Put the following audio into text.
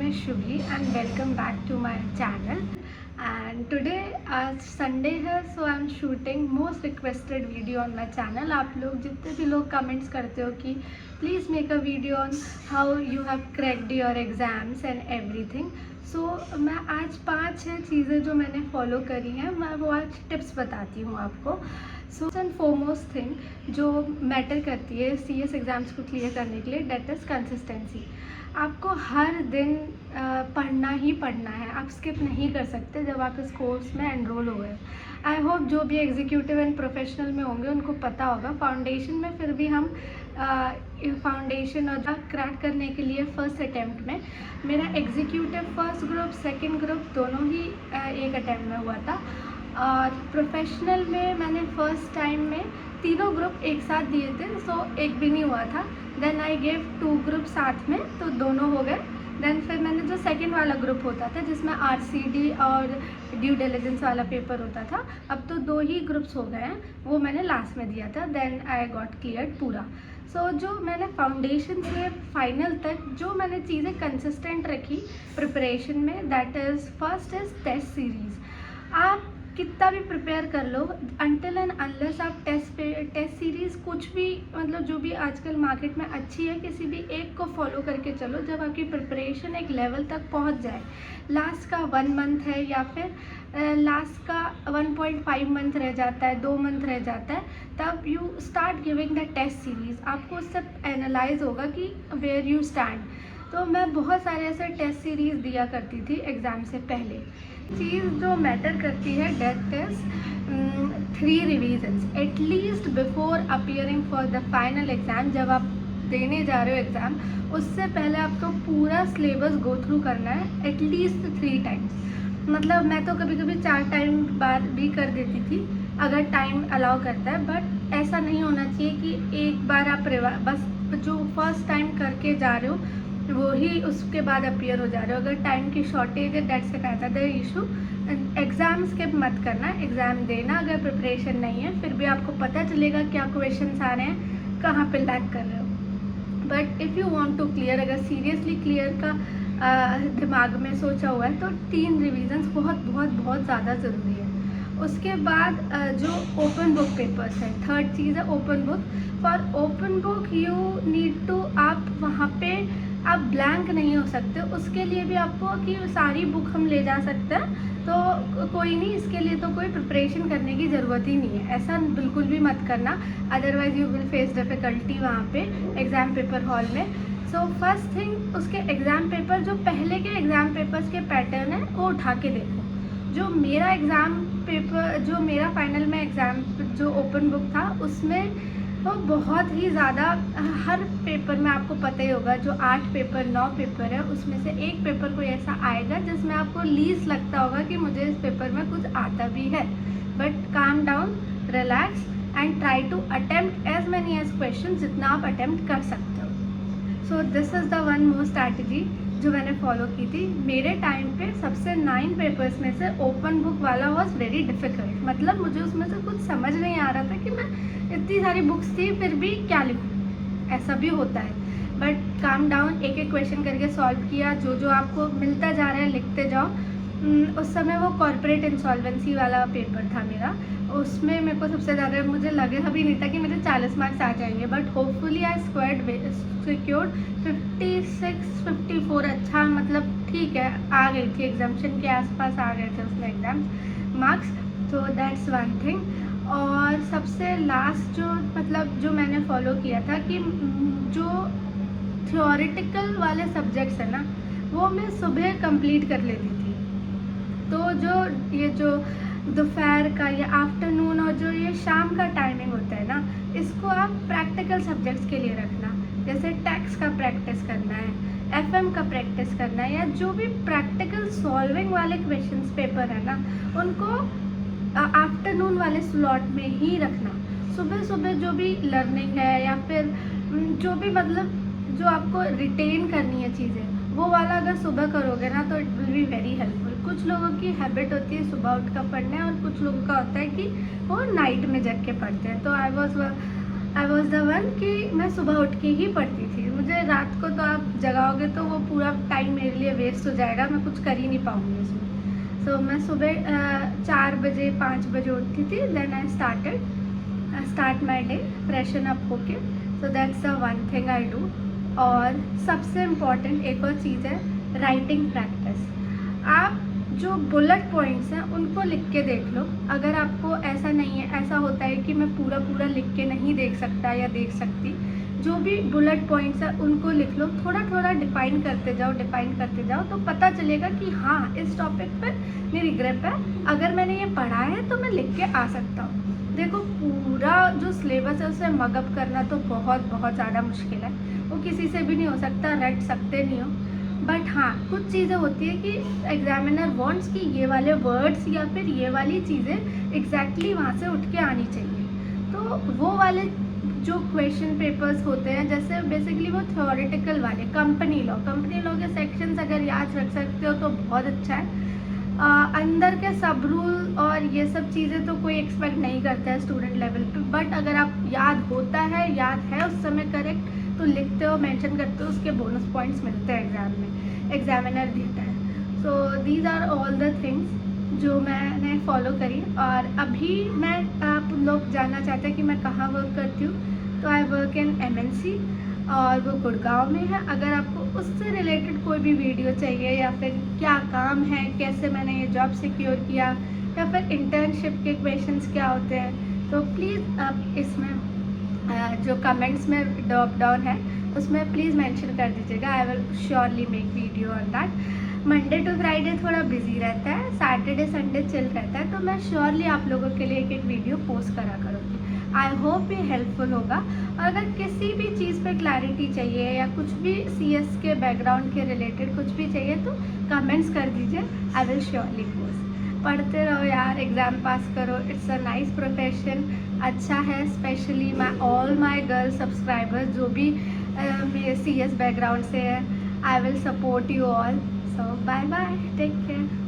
is Shubhi and welcome back to my channel. And today आज Sunday है, so I am shooting most requested video on my channel. आप लोग जितने भी लोग कमेंट्स करते हो कि please make a video on how you have cracked your exams and everything. So मैं आज 5-6 चीज़ें जो मैंने फॉलो करी हैं मैं वो आज टिप्स बताती हूँ आपको. सो एंड फोरमोस्ट थिंग जो मैटर करती है CS एग्ज़ाम्स को क्लियर करने के लिए, डेट इज़ कंसिस्टेंसी. आपको हर दिन पढ़ना ही पढ़ना है, आप स्किप नहीं कर सकते जब आप इस कोर्स में एनरोल हो गए. आई होप जो भी एग्जीक्यूटिव एंड प्रोफेशनल में होंगे उनको पता होगा. फाउंडेशन में फिर भी हम फाउंडेशन और क्रैक करने के लिए फ़र्स्ट अटैम्प्ट में मेरा executive first group second group दोनों ही एक अटैम्प्ट में हुआ था. और प्रोफेशनल में मैंने फ़र्स्ट टाइम में तीनों ग्रुप एक साथ दिए थे, सो एक भी नहीं हुआ था. देन आई गेव 2 ग्रुप साथ में, तो दोनों हो गए. देन फिर मैंने जो सेकंड वाला ग्रुप होता था जिसमें RCD और ड्यू डिलिजेंस वाला पेपर होता था, अब तो 2 ही ग्रुप्स हो गए हैं, वो मैंने लास्ट में दिया था. देन आई गॉट क्लियर्ड पूरा. सो जो मैंने फाउंडेशन से फाइनल तक जो मैंने चीज़ें कंसिस्टेंट रखी प्रिपरेशन में, that is first is test series. आप कितना भी प्रिपेयर कर लो, अनटिल एंड अनलेस आप टेस्ट सीरीज़ कुछ भी मतलब जो भी आजकल मार्केट में अच्छी है किसी भी एक को फॉलो करके चलो. जब आपकी प्रिपरेशन एक लेवल तक पहुंच जाए, लास्ट का 1 मंथ है या फिर लास्ट का 1.5 मंथ रह जाता है, 2 मंथ रह जाता है, तब you start giving the test series. आपको उससे एनालाइज होगा कि वेयर यू स्टैंड. तो मैं बहुत सारे ऐसे टेस्ट सीरीज़ दिया करती थी एग्ज़ाम से पहले. चीज़ जो मैटर करती है that is 3 revisions at least before appearing for the final exam. जब आप देने जा रहे हो एग्ज़ाम, उससे पहले आपको पूरा सिलेबस गो थ्रू करना है एटलीस्ट 3 टाइम्स. मतलब मैं तो कभी कभी 4 टाइम बाद भी कर देती थी अगर टाइम अलाउ करता है, बट ऐसा नहीं होना चाहिए कि एक बार आप बस जो फर्स्ट टाइम करके जा रहे हो वो ही उसके बाद अपीयर हो जा रहे हो. अगर टाइम की शॉर्टेज है, that's the issue. Exam skip मत करना, एग्ज़ाम देना. अगर प्रिपरेशन नहीं है फिर भी आपको पता चलेगा क्या क्वेश्चंस आ रहे हैं, कहाँ पे लैग कर रहे हो. But if you want to clear, अगर सीरियसली क्लियर का दिमाग में सोचा हुआ है तो 3 रिविजन्स बहुत बहुत बहुत ज़्यादा ज़रूरी है. उसके बाद जो ओपन बुक पेपर्स है, थर्ड चीज़ है open book. For open book you need to, आप वहाँ पे आप ब्लैंक नहीं हो सकते. उसके लिए भी आपको कि सारी बुक हम ले जा सकते हैं, तो कोई नहीं, इसके लिए तो कोई प्रिपरेशन करने की ज़रूरत ही नहीं है. ऐसा बिल्कुल भी मत करना, otherwise you will face difficulty वहाँ पे एग्ज़ाम पेपर हॉल में. सो फर्स्ट थिंग, उसके एग्ज़ाम पेपर जो पहले के एग्ज़ाम पेपर्स के पैटर्न है वो उठा के देखो. जो मेरा एग्ज़ाम पेपर, जो मेरा फाइनल में एग्ज़ाम जो ओपन बुक था, उसमें तो बहुत ही ज़्यादा हर पेपर में आपको पता ही होगा, जो 8 पेपर 9 पेपर है उसमें से एक पेपर कोई ऐसा आएगा जिसमें आपको लीस्ट लगता होगा कि मुझे इस पेपर में कुछ आता भी है. But calm down, relax and try to attempt as many as question जितना आप अटेम्प्ट कर सकते हो. So this is the one more strategy जो मैंने फॉलो की थी. मेरे टाइम पे सबसे 9 पेपर्स में से ओपन बुक वाला वॉज वेरी डिफ़िकल्ट. मतलब मुझे उसमें से कुछ समझ नहीं आ रहा था कि मैं इतनी सारी बुक्स थी फिर भी क्या लिखूँ, ऐसा भी होता है. बट काम डाउन, एक एक क्वेश्चन करके सॉल्व किया, जो जो आपको मिलता जा रहा है लिखते जाओ. उस समय वो कॉर्पोरेट इंसॉल्वेंसी वाला पेपर था मेरा. उसमें मेरे को सबसे ज़्यादा मुझे लगा भी नहीं था कि मेरे 40 मार्क्स आ जाएंगे, बट होपफुली आई सिक्योर्ड 56-54. अच्छा, मतलब ठीक है, आ गई थी, एग्जामिशन के आसपास आ गए थे उसमें एग्ज़ाम मार्क्स. तो दैट्स वन थिंग. और सबसे लास्ट जो मतलब जो मैंने फॉलो किया था कि जो थियोरेटिकल वाले सब्जेक्ट्स है ना, वो मैं सुबह कंप्लीट कर लेती थी. तो जो ये जो दोपहर का या आफ्टरनून और जो ये शाम का टाइमिंग होता है ना, इसको आप प्रैक्टिकल सब्जेक्ट्स के लिए रखना. जैसे टैक्स का प्रैक्टिस करना है, FM का प्रैक्टिस करना है, या जो भी प्रैक्टिकल सॉल्विंग वाले क्वेश्चंस पेपर है ना, उनको आफ्टरनून वाले स्लॉट में ही रखना. सुबह सुबह जो भी लर्निंग है या फिर जो भी मतलब जो आपको रिटेन करनी है चीज़ें, वो वाला अगर सुबह करोगे ना तो it will be very helpful. कुछ लोगों की हैबिट होती है सुबह उठ कर पढ़ने, और कुछ लोगों का होता है कि वो नाइट में जग के पढ़ते हैं. तो I was I was the one कि मैं सुबह उठ के ही पढ़ती थी। मुझे रात को तो आप जगाओगे तो वो पूरा टाइम मेरे लिए वेस्ट हो जाएगा, मैं कुछ कर ही नहीं पाऊँगी उसमें। सो मैं सुबह 4 बजे 5 बजे उठती थी। Then I start my day freshen up होके। So that's the one thing I do. और सबसे इम्पॉर्टेंट एक और चीज़ है राइटिंग प्रैक्टिस। आप जो बुलेट पॉइंट्स हैं उनको लिख के देख लो। अगर आपको ऐसा नहीं है, ऐसा होता है कि मैं पूरा पूरा लिख के नहीं देख सकता या देख सकती, जो भी बुलेट पॉइंट्स हैं उनको लिख लो। थोड़ा थोड़ा डिफाइन करते जाओ तो पता चलेगा कि हाँ इस टॉपिक पर मेरी ग्रिप है, अगर मैंने ये पढ़ा है तो मैं लिख के आ सकता हूँ। देखो पूरा जो सिलेबस है उसे मगअप करना तो बहुत बहुत ज़्यादा मुश्किल है, वो किसी से भी नहीं हो सकता, रट सकते नहीं हो। बट हाँ कुछ चीज़ें होती है कि एग्जामिनर वांट्स कि ये वाले वर्ड्स या फिर ये वाली चीज़ें एग्जैक्टली वहाँ से उठ के आनी चाहिए। तो वो वाले जो क्वेश्चन पेपर्स होते हैं, जैसे बेसिकली वो थ्योरेटिकल वाले कंपनी लॉ के सेक्शंस अगर याद रख सकते हो तो बहुत अच्छा है। अंदर के सब रूल और ये सब चीज़ें तो कोई एक्सपेक्ट नहीं करता है स्टूडेंट लेवल पे, बट अगर आप याद है उस समय करेक्ट तो लिखते हो, मेंशन करते हो, उसके बोनस पॉइंट्स मिलते हैं एग्ज़ाम में, एग्जामिनर देता है। So these are all the things जो मैंने फॉलो करी। और अभी आप लोग जानना चाहते हैं कि मैं कहाँ वर्क करती हूँ, तो आई वर्क इन MNC और वो गुड़गांव में है। अगर आपको उससे रिलेटेड कोई भी वीडियो चाहिए या फिर क्या काम है, कैसे मैंने ये जॉब सिक्योर किया, या फिर इंटर्नशिप के क्वेश्चंस क्या होते हैं, तो प्लीज़ आप इसमें जो कमेंट्स में ड्रॉप डाउन है उसमें प्लीज़ मेंशन कर दीजिएगा। I will surely make video on that. Monday to Friday थोड़ा बिजी रहता है, सैटरडे संडे चिल रहता है, तो मैं श्योरली आप लोगों के लिए एक वीडियो पोस्ट करा करूँगी। आई होप ये हेल्पफुल होगा। और अगर किसी भी चीज़ पे क्लैरिटी चाहिए या कुछ भी CS के बैकग्राउंड के रिलेटेड कुछ भी चाहिए तो कमेंट्स कर दीजिए, आई विल श्योरली पोस्ट। पढ़ते रहो यार, एग्ज़ाम पास करो, इट्स अ नाइस प्रोफेशन, अच्छा है। Specially all my girl subscribers जो भी मेरे CS बैकग्राउंड से है, I will support you all. So bye bye, take care.